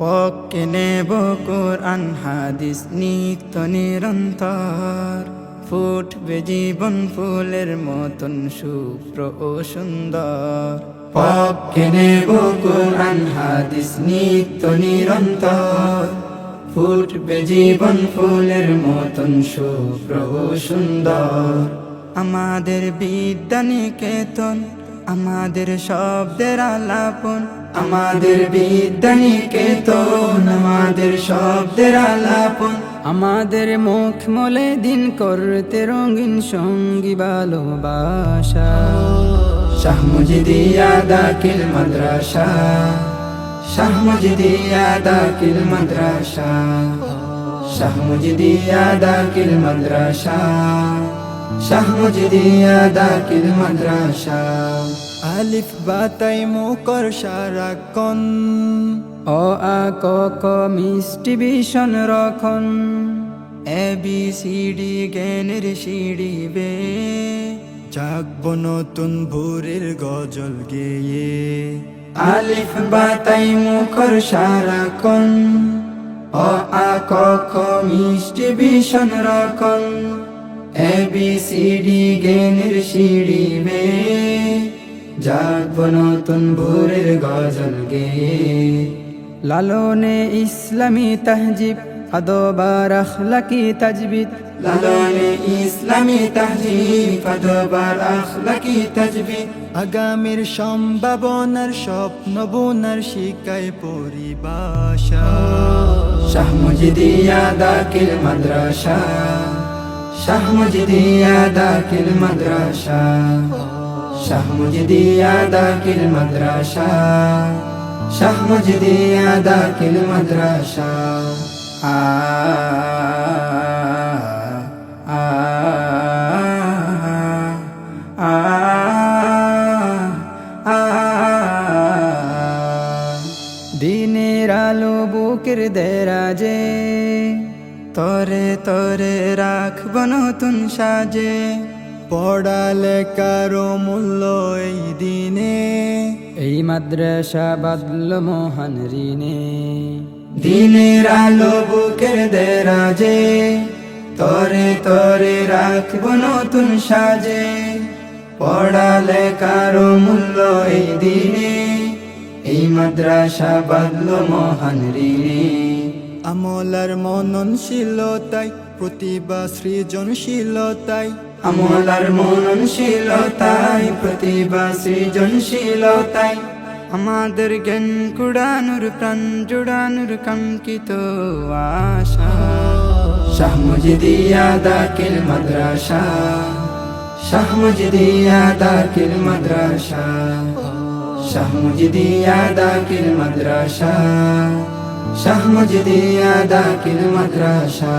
পক্ষে নেব কোরআন হাদিস নিত্য নিরন্তর, ফুটবে জীবন ফুলের মতন শুভ্র ও সুন্দর। পক্ষে নেব কোরআন হাদিস নিত্য নিরন্তর, ফুটবে জীবন ফুলের মতন শুভ্র ও সুন্দর। আমাদের বিদ্যা নিকেতন, আমাদের শব্দের আলাপন, আমাদের বিদ্যা নিকেতন, আমাদের শব্দের আলাপন। আমাদের মুখ মলে দিন করতে রঙিন সঙ্গী ভালোবাসা। শাহ মুজিদিয়া দাখিল মাদ্রাসা, শাহ মুজিদিয়া দাখিল মাদ্রাসা, শাহ মুজিদিয়া দাখিল মাদ্রাসা, শাহ মুজিদিয়া দাখিল মাদ্রাসা। আলিফ বাতাই মুকর সারাক্ষণ, অ আ ক খ মিষ্টি ভীষণ রখন, এ বি সি ডি জ্ঞানের সিঁড়ি বে। জাগব নতুন ভোরের গজল গেয়ে, আলিফ বাতাই মুখর সারাক্ষণ, অ আ ক খ মিষ্টি ভীষণ রখন, এ বি সি ডি জ্ঞানের সিঁড়ি বে। জাগব নতুন ভোরের গজল গেয়ে। লালনে ইসলামী তাহজিব, আদবার আখলাকি তাজবিদ, লালনে ইসলামী তাহজিব, আদবার আখলাকি তাজবিদ। আগামীর সম্ভাবনার স্বপ্ন বোনার শিকায় পরিভাষা। শাহ মুজিদিয়া দাখিল মাদ্রাসা, শাহ মুজিদিয়া দাখিল মাদ্রাসা, শাহ মুজিদিয়া দাখিল মাদ্রাসা, শাহ মুজিদিয়া দাখিল মাদ্রাসা। আ আ আ আ দিনের আলো বুকের দেরাজে, তরে তরে রাখব নতুন সাজে। পড়ালেখার মূল্য এই দিনে, এই মাদ্রাসা বাদল মহান ঋণে। দিনের আলো বুকের দেরাজে, তরে তরে রাখব নতুন সাজে। পড়ালেখার মূল্য এই দিনে, এই মাদ্রাসা বাদল মহান ঋণে। আমলার মননশীলতায়, প্রতিভা সৃজনশীলতায়, আমলার মননশীলতায়, প্রতিভা সৃজনশীলতায়। আমাদের জ্ঞান কুড়ানোর প্রাণ জুড়ানোর কাঙ্ক্ষিত আশা। শাহ মুজিদিয়া দাখিল মাদ্রাসা, শাহ মুজিদিয়া দাখিল মাদ্রাসা, শাহ মুজিদিয়া দাখিল মাদ্রাসা, শাহ মুজিদিয়া দাখিল মাদ্রাসা।